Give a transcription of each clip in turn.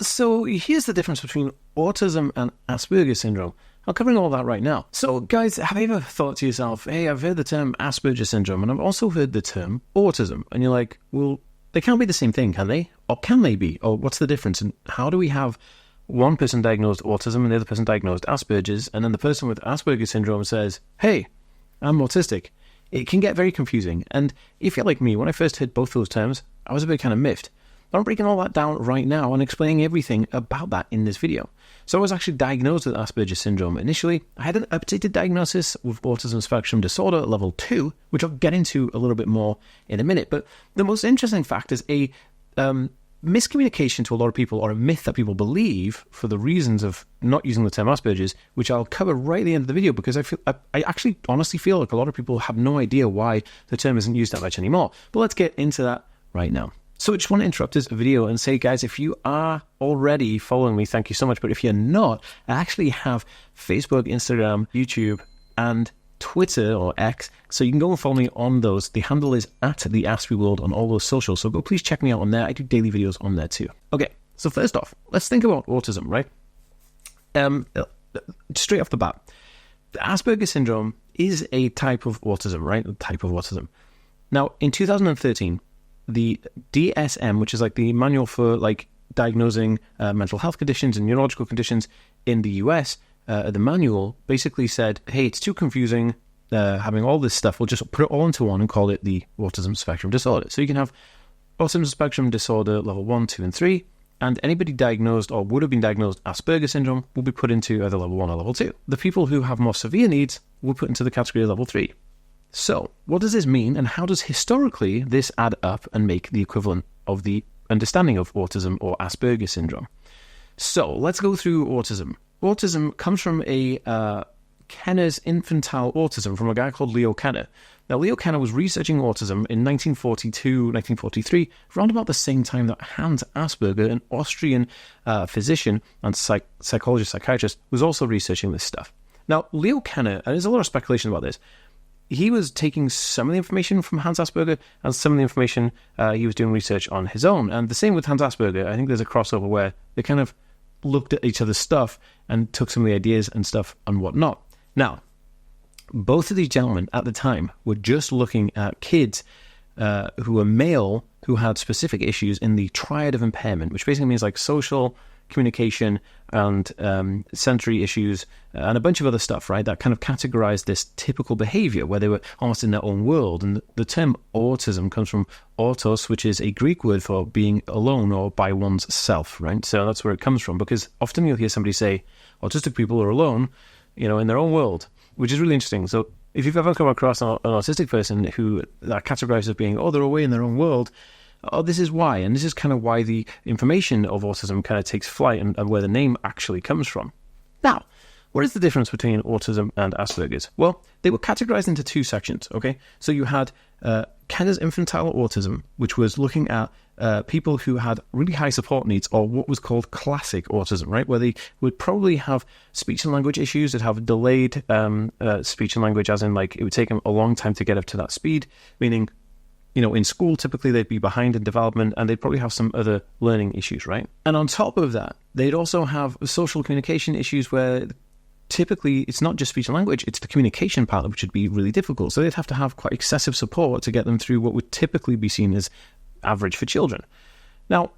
So here's the difference between autism and Asperger syndrome. I'm covering all that right now. So guys, have you ever thought to yourself, hey, I've heard the term Asperger syndrome and I've also heard the term autism. And you're like, well, they can't be the same thing, can they? Or can they be? Or what's the difference? And how do we have one person diagnosed autism and the other person diagnosed Asperger's, and then the person with Asperger syndrome says, hey, I'm autistic? It can get very confusing. And if you're like me, when I first heard both those terms, I was a bit kind of miffed. But I'm breaking all that down right now and explaining everything about that in this video. So I was actually diagnosed with Asperger syndrome initially. I had an updated diagnosis with autism spectrum disorder level 2, which I'll get into a little bit more in a minute. But the most interesting fact is a miscommunication to a lot of people, or a myth that people believe for the reasons of not using the term Asperger's, which I'll cover right at the end of the video, because I actually honestly feel like a lot of people have no idea why the term isn't used that much anymore. But let's get into that right now. So I just want to interrupt this video and say, guys, if you are already following me, thank you so much. But if you're not, I actually have Facebook, Instagram, YouTube, and Twitter or X. So you can go and follow me on those. The handle is at TheAspieWorld on all those socials. So go please check me out on there. I do daily videos on there too. Okay, so first off, let's think about autism, right? Straight off the bat, the Asperger syndrome is a type of autism, right? A type of autism. Now, in 2013, the DSM, which is like the manual for like diagnosing mental health conditions and neurological conditions in the US, the manual basically said, hey, it's too confusing having all this stuff. We'll just put it all into one and call it the autism spectrum disorder. So you can have autism spectrum disorder level 1, 2, and 3, and anybody diagnosed or would have been diagnosed Asperger syndrome will be put into either level 1 or level 2. The people who have more severe needs will put into the category of level 3. So, what does this mean, and how does historically this add up and make the equivalent of the understanding of autism or Asperger syndrome? So, let's go through autism. Autism comes from a Kenner's infantile autism from a guy called Leo Kenner. Now, Leo Kenner was researching autism in 1942, 1943, around about the same time that Hans Asperger, an Austrian physician and psychologist, psychiatrist, was also researching this stuff. Now, Leo Kenner, and there's a lot of speculation about this, he was taking some of the information from Hans Asperger and some of the information he was doing research on his own. And the same with Hans Asperger. I think there's a crossover where they kind of looked at each other's stuff and took some of the ideas and stuff and whatnot. Now, both of these gentlemen at the time were just looking at kids who were male who had specific issues in the triad of impairment, which basically means like social, communication, and sensory issues, and a bunch of other stuff, right, that kind of categorized this typical behavior where they were almost in their own world. And the term autism comes from autos, which is a Greek word for being alone or by one's self, right? So that's where it comes from, because often you'll hear somebody say autistic people are alone, you know, in their own world, which is really interesting. So if you've ever come across an autistic person who that categorized as being, oh, they're away in their own world, oh, this is why. And this is kind of why the information of autism kind of takes flight and where the name actually comes from. Now, what is the difference between autism and Asperger's? Well, they were categorized into two sections, okay? So you had Kenner's infantile autism, which was looking at people who had really high support needs, or what was called classic autism, right? Where they would probably have speech and language issues, they'd have delayed speech and language, as in like it would take them a long time to get up to that speed, meaning, you know, in school, typically they'd be behind in development and they'd probably have some other learning issues, right? And on top of that, they'd also have social communication issues where typically it's not just speech and language, it's the communication part which would be really difficult. So they'd have to have quite excessive support to get them through what would typically be seen as average for children. Now,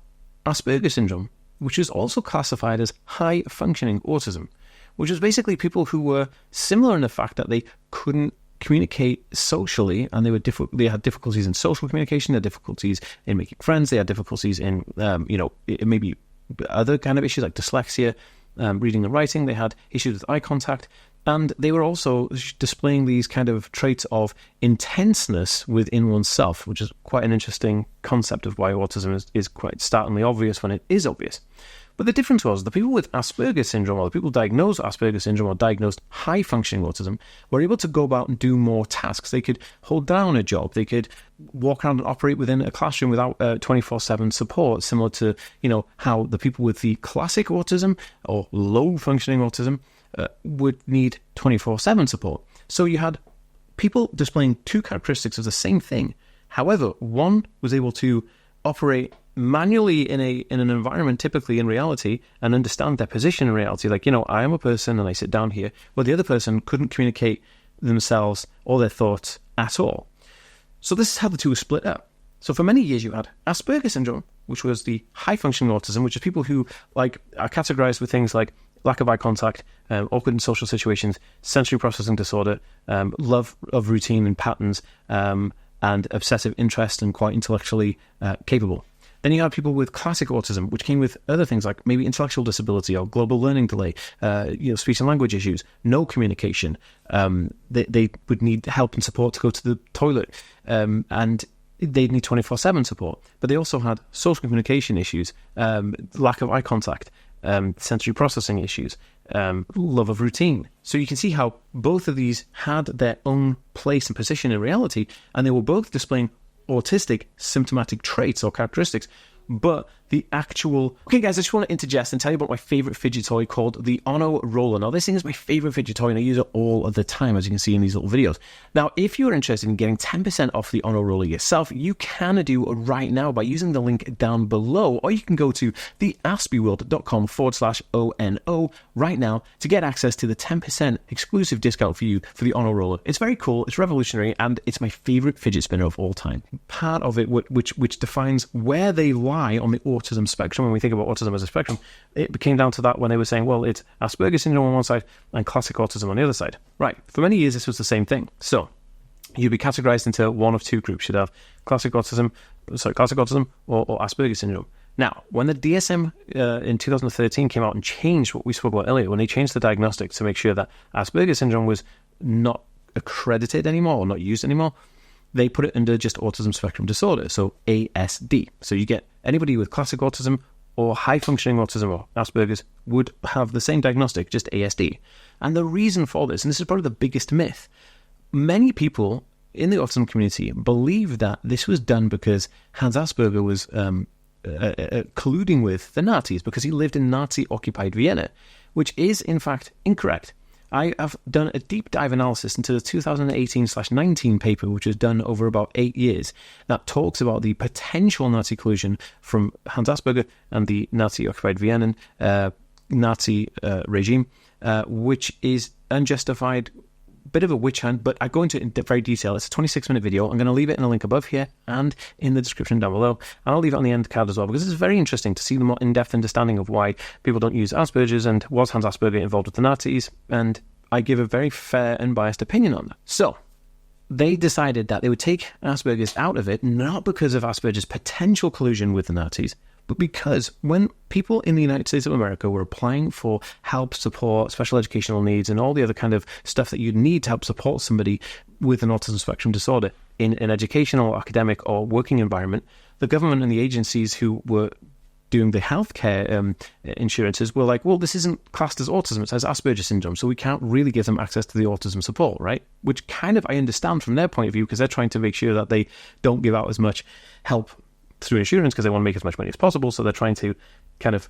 Asperger syndrome, which is also classified as high-functioning autism, which is basically people who were similar in the fact that they couldn't communicate socially, and they had difficulties in social communication, they had difficulties in making friends, they had difficulties in maybe other kind of issues like dyslexia, reading and writing, they had issues with eye contact, and they were also displaying these kind of traits of intenseness within oneself, which is quite an interesting concept of why autism is quite startlingly obvious when it is obvious. But the difference was the people with Asperger syndrome, or the people diagnosed Asperger syndrome or diagnosed high-functioning autism, were able to go about and do more tasks. They could hold down a job. They could walk around and operate within a classroom without 24/7 support, similar to, you know, how the people with the classic autism or low-functioning autism would need 24/7 support. So you had people displaying two characteristics of the same thing. However, one was able to operate manually in an environment, typically in reality, and understand their position in reality. Like, I am a person and I sit down here. Well, the other person couldn't communicate themselves or their thoughts at all. So this is how the two were split up. So for many years you had Asperger syndrome, which was the high-functioning autism, which is people who are categorized with things like lack of eye contact, awkward in social situations, sensory processing disorder, love of routine and patterns, and obsessive interest, and quite intellectually capable. Then you have people with classic autism, which came with other things like maybe intellectual disability or global learning delay, speech and language issues, no communication. They would need help and support to go to the toilet, and they'd need 24/7 support. But they also had social communication issues, lack of eye contact, sensory processing issues, love of routine. So you can see how both of these had their own place and position in reality, and they were both displaying autistic symptomatic traits or characteristics. But the actual... Okay, guys, I just want to interject and tell you about my favorite fidget toy called the Ono Roller. Now, this thing is my favorite fidget toy, and I use it all of the time, as you can see in these little videos. Now, if you're interested in getting 10% off the Ono Roller yourself, you can do right now by using the link down below, or you can go to theaspieworld.com/ONO right now to get access to the 10% exclusive discount for you for the Ono Roller. It's very cool, it's revolutionary, and it's my favorite fidget spinner of all time. Part of it, which defines where they lie on the autism spectrum. When we think about autism as a spectrum, it came down to that when they were saying, well, it's Asperger syndrome on one side and classic autism on the other side. Right. For many years, this was the same thing. So you'd be categorized into one of two groups. You'd have classic autism or Asperger syndrome. Now, when the DSM in 2013 came out and changed what we spoke about earlier, when they changed the diagnostic to make sure that Asperger syndrome was not accredited anymore or not used anymore, they put it under just autism spectrum disorder, so ASD. So you get anybody with classic autism or high-functioning autism or Asperger's would have the same diagnostic, just ASD. And the reason for this, and this is probably the biggest myth, many people in the autism community believe that this was done because Hans Asperger was colluding with the Nazis because he lived in Nazi-occupied Vienna, which is, in fact, incorrect. I have done a deep dive analysis into the 2018/19 paper, which was done over about 8 years, that talks about the potential Nazi collusion from Hans Asperger and the Nazi-occupied Vienna Nazi regime, which is unjustified, bit of a witch hunt, but I go into it in very detail. It's a 26-minute video. I'm going to leave it in a link above here and in the description down below. And I'll leave it on the end card as well, because it's very interesting to see the more in-depth understanding of why people don't use Asperger's and was Hans Asperger involved with the Nazis, and I give a very fair and biased opinion on that. So they decided that they would take Asperger's out of it, not because of Asperger's potential collusion with the Nazis, but because when people in the United States of America were applying for help, support, special educational needs, and all the other kind of stuff that you'd need to help support somebody with an autism spectrum disorder in an educational, academic, or working environment, the government and the agencies who were doing the healthcare insurances were like, well, this isn't classed as autism, it says Asperger syndrome, so we can't really give them access to the autism support, right? Which kind of I understand from their point of view, because they're trying to make sure that they don't give out as much help through insurance because they want to make as much money as possible, so they're trying to kind of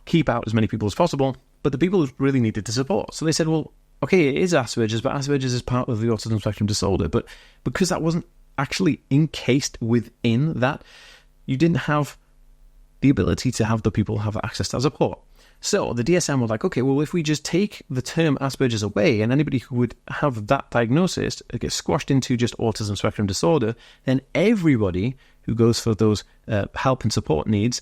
keep out as many people as possible, but the people who really needed the support. So they said, well, okay, it is Asperger's, but Asperger's is part of the autism spectrum disorder, but because that wasn't actually encased within that, you didn't have the ability to have the people have access to support. So the DSM was like, okay, well, if we just take the term Asperger's away and anybody who would have that diagnosis gets squashed into just autism spectrum disorder, then everybody who goes for those help and support needs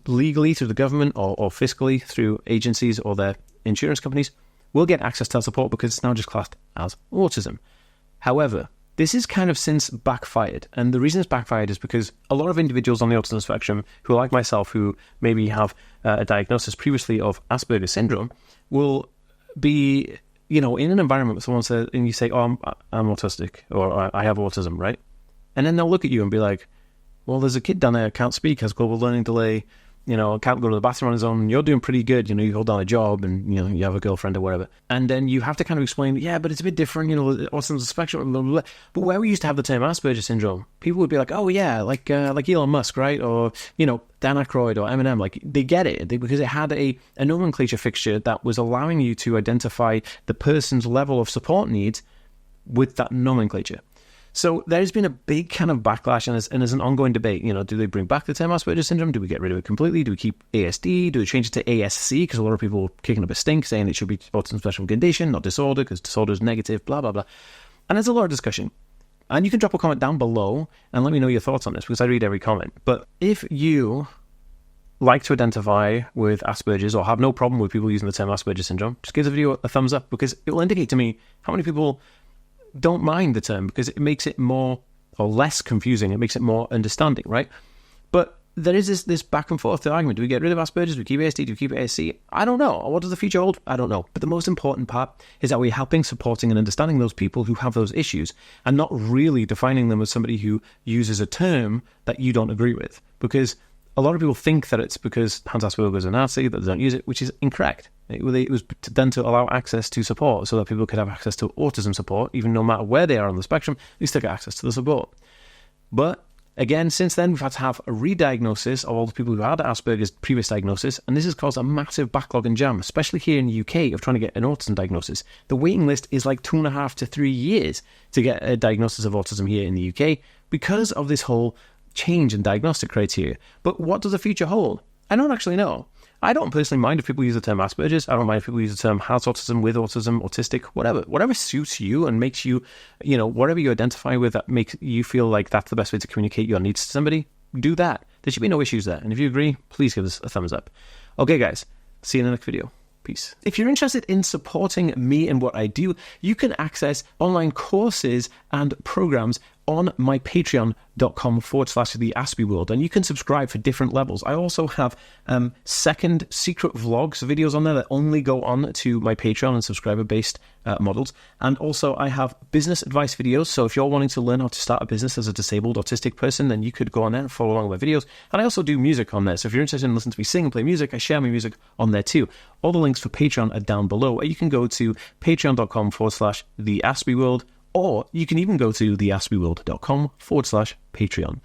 legally through the government or fiscally through agencies or their insurance companies will get access to that support because it's now just classed as autism. However, this is kind of since backfired, and the reason it's backfired is because a lot of individuals on the autism spectrum who, like myself, who maybe have a diagnosis previously of Asperger syndrome, will be, in an environment where someone says, and you say, oh, I'm autistic, or I have autism, right? And then they'll look at you and be like, well, there's a kid down there, can't speak, has global learning delay, can't go to the bathroom on his own, you're doing pretty good, you hold down a job and, you have a girlfriend or whatever. And then you have to kind of explain, yeah, but it's a bit different, autism's a spectrum, blah, blah, blah. But where we used to have the term Asperger syndrome, people would be like, oh yeah, like Elon Musk, right? Or, Dan Aykroyd or Eminem, like they get it because it had a nomenclature fixture that was allowing you to identify the person's level of support needs with that nomenclature. So there's been a big kind of backlash, and there's an ongoing debate. Do they bring back the term Asperger syndrome? Do we get rid of it completely? Do we keep ASD? Do we change it to ASC? Because a lot of people are kicking up a stink saying it should be autism spectrum condition, not disorder, because disorder is negative, blah, blah, blah. And there's a lot of discussion. And you can drop a comment down below and let me know your thoughts on this, because I read every comment. But if you like to identify with Asperger's or have no problem with people using the term Asperger syndrome, just give the video a thumbs up, because it will indicate to me how many people don't mind the term, because it makes it more or less confusing. It makes it more understanding, right? But there is this back and forth argument. Do we get rid of Asperger's? Do we keep ASD? Do we keep ASC? I don't know. What does the future hold? I don't know. But the most important part is that we're helping, supporting, and understanding those people who have those issues, and not really defining them as somebody who uses a term that you don't agree with. Because a lot of people think that it's because Hans Asperger is a Nazi that they don't use it, which is incorrect. It was done to allow access to support so that people could have access to autism support, even no matter where they are on the spectrum, they still get access to the support. But again, since then, we've had to have a re-diagnosis of all the people who had Asperger's previous diagnosis, and this has caused a massive backlog and jam, especially here in the UK, of trying to get an autism diagnosis. The waiting list is like 2.5 to 3 years to get a diagnosis of autism here in the UK because of this whole change in diagnostic criteria. But what does the future hold? I don't actually know. I don't personally mind if people use the term Asperger's. I don't mind if people use the term has autism, with autism, autistic, whatever suits you and makes you, whatever you identify with that makes you feel like that's the best way to communicate your needs to somebody, do that. There should be no issues there. And if you agree, please give us a thumbs up. Okay, guys, see you in the next video. Peace. If you're interested in supporting me and what I do, you can access online courses and programs on my patreon.com/TheAspieWorld, and you can subscribe for different levels. I also have second secret vlogs videos on there that only go on to my Patreon and subscriber-based models. And also I have business advice videos, so if you're wanting to learn how to start a business as a disabled autistic person, then you could go on there and follow along with my videos. And I also do music on there, so if you're interested in listening to me sing and play music, I share my music on there too. All the links for Patreon are down below, or you can go to patreon.com/TheAspieWorld, or you can even go to theaspieworld.com/Patreon.